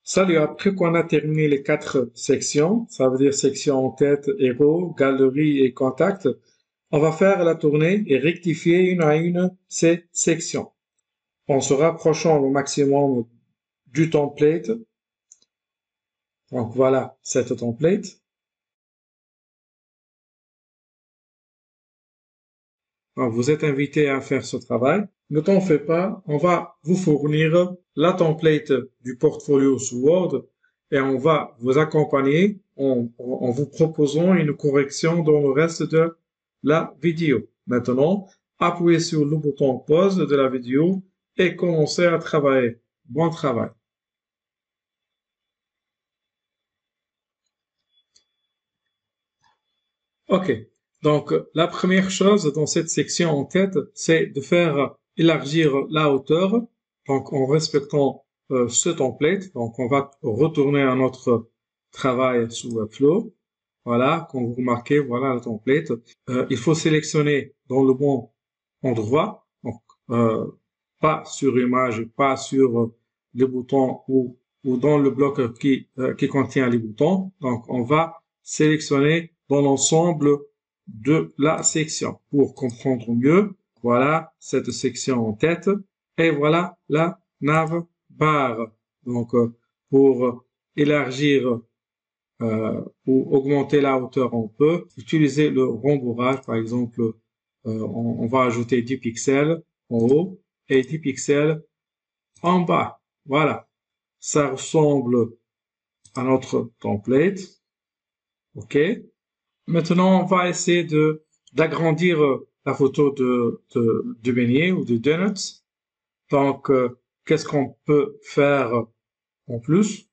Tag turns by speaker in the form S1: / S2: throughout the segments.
S1: Salut, après qu'on a terminé les quatre sections, ça veut dire section en tête, héros, galerie et contact, on va faire la tournée et rectifier une à une ces sections en se rapprochant au maximum du template. Donc voilà cette template. Donc, vous êtes invité à faire ce travail. Ne t'en fais pas, on va vous fournir la template du portfolio sous Word et on va vous accompagner en vous proposant une correction dans le reste de la vidéo. Maintenant, appuyez sur le bouton pause de la vidéo et commencez à travailler. Bon travail. OK. Donc, la première chose dans cette section en tête, c'est de faire élargir la hauteur, donc en respectant ce template. Donc, on va retourner à notre travail sous Webflow. Voilà, quand vous remarquez, voilà le template. Il faut sélectionner dans le bon endroit, donc euh, pas sur image, pas sur les boutons ou dans le bloc qui contient les boutons. Donc, on va sélectionner dans l'ensemble de la section pour comprendre mieux. Voilà cette section en tête et voilà la nav barre. Donc, pour élargir ou augmenter la hauteur, on peut utiliser le rembourrage. Par exemple, on va ajouter 10 pixels en haut et 10 pixels en bas. Voilà. Ça ressemble à notre template. OK. Maintenant, on va essayer d'agrandir la photo de beignet ou de donuts. Donc, qu'est-ce qu'on peut faire en plus?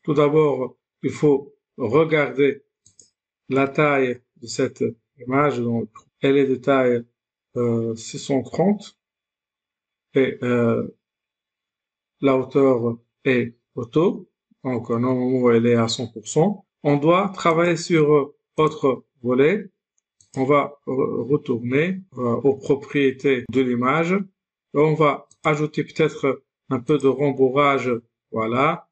S1: Tout d'abord, il faut regarder la taille de cette image. Donc, elle est de taille 630 et la hauteur est auto. Donc, normalement, elle est à 100%. On doit travailler sur autre volet. On va retourner aux propriétés de l'image. On va ajouter peut-être un peu de rembourrage. Voilà,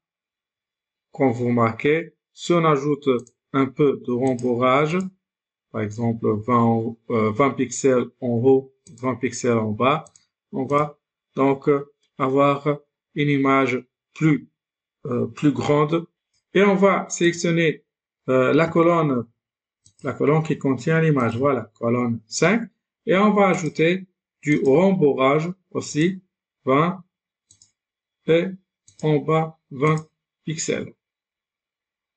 S1: comme vous remarquez. Si on ajoute un peu de rembourrage, par exemple 20 pixels en haut, 20 pixels en bas, on va donc avoir une image plus grande. Et on va sélectionner la colonne qui contient l'image. Voilà, colonne 5. Et on va ajouter du rembourrage aussi, 20 et en bas 20 pixels.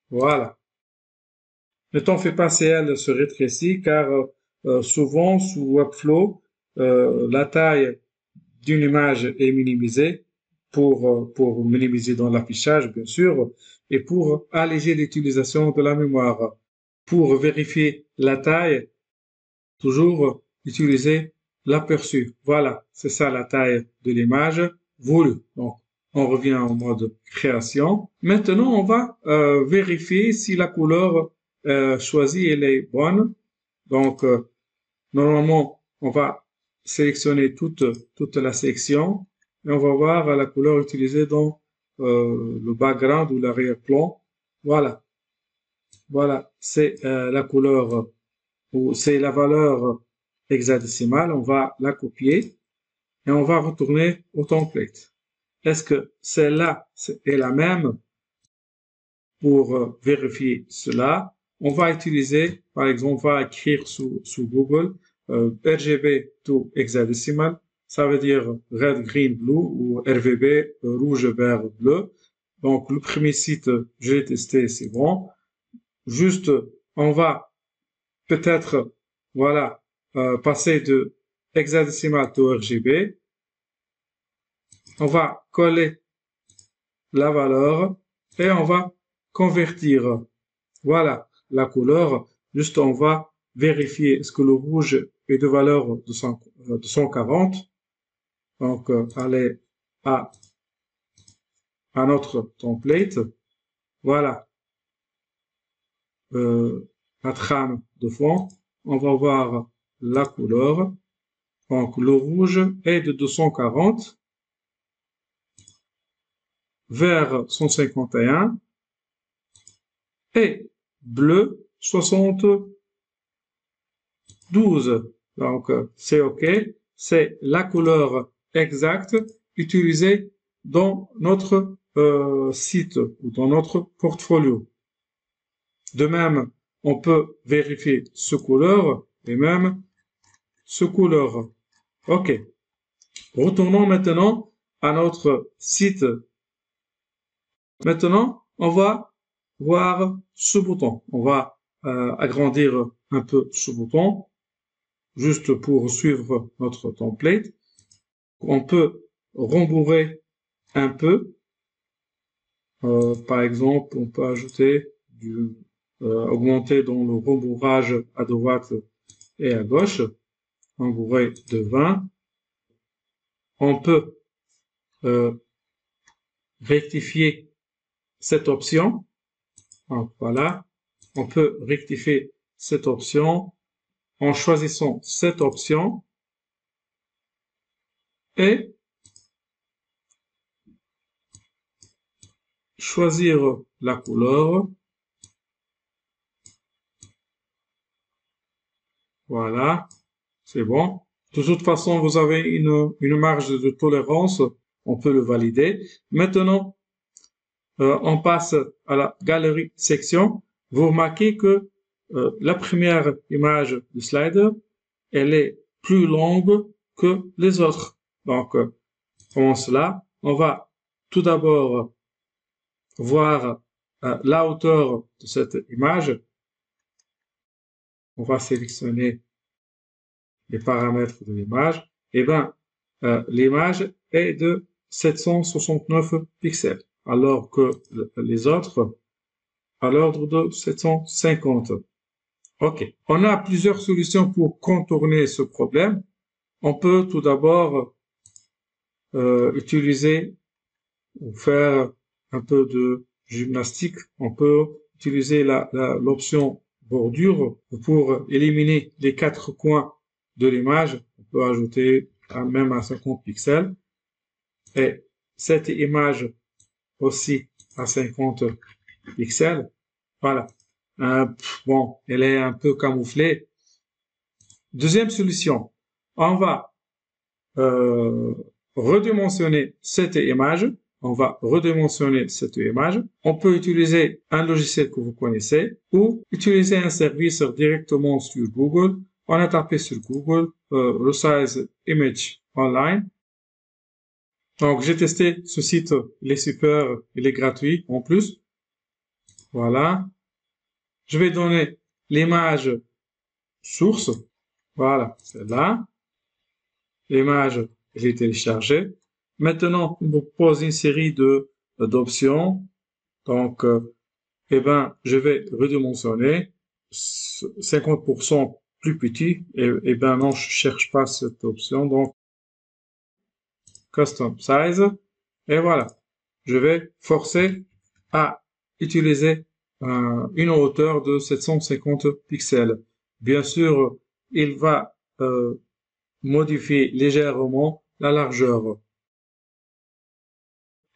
S1: Voilà. Ne t'en fais pas, CL se rétrécit car souvent sous Webflow, la taille d'une image est minimisée pour minimiser dans l'affichage, bien sûr, et pour alléger l'utilisation de la mémoire. Pour vérifier la taille, toujours utiliser l'aperçu. Voilà, c'est ça la taille de l'image voulue. Donc, on revient en mode création. Maintenant, on va vérifier si la couleur choisie elle est bonne. Donc, normalement, on va sélectionner toute la section et on va voir la couleur utilisée dans le background ou l'arrière-plan. Voilà, voilà, c'est la couleur ou c'est la valeur hexadécimale. On va la copier et on va retourner au template. Est-ce que celle-là est la même? Pour vérifier cela, on va utiliser, par exemple, on va écrire sous Google RGB to hexadécimal, ça veut dire red, green, blue ou RVB, rouge, vert, bleu. Donc, le premier site, je l'ai testé, c'est bon. Juste, on va peut-être, voilà, passer de hexadécimal to RGB. On va coller la valeur et on va convertir. Voilà la couleur. Juste, on va vérifier est-ce que le rouge est de valeur de 140. Donc, aller à notre template. Voilà la trame de fond. On va voir la couleur. Donc, le rouge est de 240. vert 151 et bleu 72. Donc, c'est OK. C'est la couleur exacte utilisée dans notre site ou dans notre portfolio. De même, on peut vérifier ce couleur et même ce couleur. OK. Retournons maintenant à notre site. Maintenant, on va voir ce bouton. On va agrandir un peu ce bouton, juste pour suivre notre template. On peut rembourrer un peu. Par exemple, on peut ajouter augmenter dans le rembourrage à droite et à gauche, rembourrer de 20. On peut rectifier cette option. Donc, voilà, on peut rectifier cette option en choisissant cette option et choisir la couleur. Voilà, c'est bon. De toute façon, vous avez une marge de tolérance, on peut le valider. Maintenant, on passe à la galerie section. Vous remarquez que la première image du slider, elle est plus longue que les autres. Donc, comment cela? On va tout d'abord voir la hauteur de cette image. On va sélectionner les paramètres de l'image. Eh bien, l'image est de 769 pixels, alors que les autres à l'ordre de 750. OK. On a plusieurs solutions pour contourner ce problème. On peut tout d'abord utiliser ou faire un peu de gymnastique. On peut utiliser l'option bordure pour éliminer les 4 coins de l'image. On peut ajouter même à 50 pixels. Et cette image aussi à 50 pixels. Voilà. Bon, elle est un peu camouflée. Deuxième solution, on va redimensionner cette image. On va redimensionner cette image. On peut utiliser un logiciel que vous connaissez ou utiliser un service directement sur Google. On a tapé sur Google Resize Image Online. Donc, j'ai testé ce site, il est super, il est gratuit en plus. Voilà. Je vais donner l'image source. Voilà, celle-là. L'image, elle est téléchargée. Maintenant, il me pose une série d'options. Donc, eh ben, je vais redimensionner 50% plus petit. Et ben non, je cherche pas cette option. Donc, Custom Size. Et voilà. Je vais forcer à utiliser une hauteur de 750 pixels. Bien sûr, il va modifier légèrement la largeur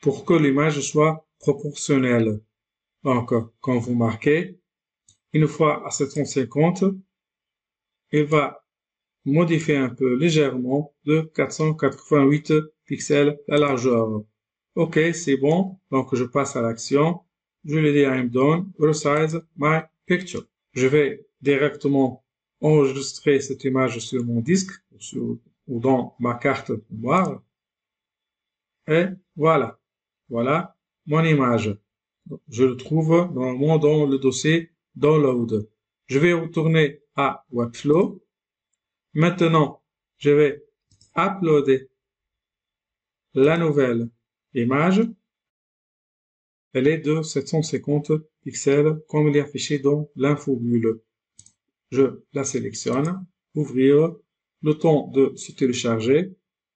S1: pour que l'image soit proportionnelle. Donc, quand vous marquez, une fois à 750, il va modifier un peu légèrement de 488 pixels la largeur. OK, c'est bon. Donc, je passe à l'action. Je lui dis I'm done. Resize my picture. Je vais directement enregistrer cette image sur mon disque ou dans ma carte mémoire. Et voilà. Voilà mon image. Je le trouve normalement dans le dossier Download. Je vais retourner à Webflow. Maintenant, je vais uploader la nouvelle image. Elle est de 750 pixels comme il est affiché dans l'infobulle. Je la sélectionne, ouvrir, le temps de se télécharger.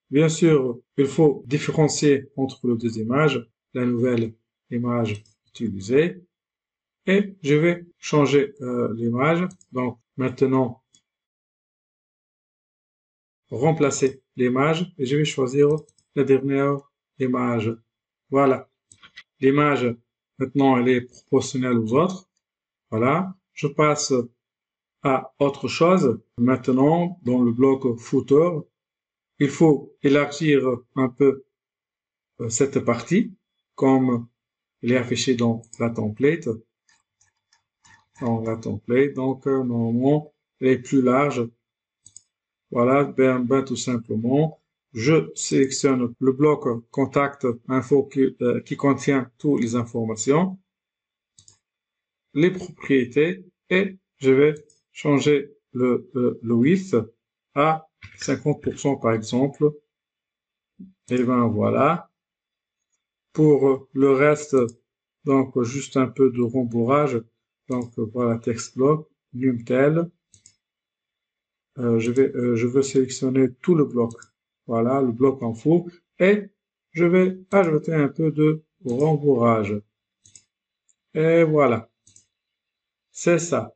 S1: Bien sûr, il faut différencier entre les deux images, la nouvelle image utilisée. Et je vais changer l'image. Donc maintenant, remplacer l'image et je vais choisir la dernière image. Voilà. l'image, maintenant, elle est proportionnelle aux autres. Voilà. Je passe à autre chose. Maintenant, dans le bloc footer, il faut élargir un peu cette partie, comme il est affiché dans la template. Donc, normalement, elle est plus large. Voilà, tout simplement. Je sélectionne le bloc contact info qui contient toutes les informations, les propriétés, et je vais changer le width à 50% par exemple. Et ben voilà. Pour le reste, donc juste un peu de rembourrage. Donc voilà, text block, numtel. Je veux sélectionner tout le bloc. Voilà, le bloc info. Et je vais ajouter un peu de rembourrage. Et voilà. C'est ça.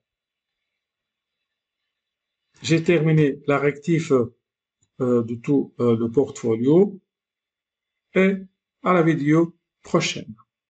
S1: J'ai terminé la rectif de tout le portfolio. Et à la vidéo prochaine.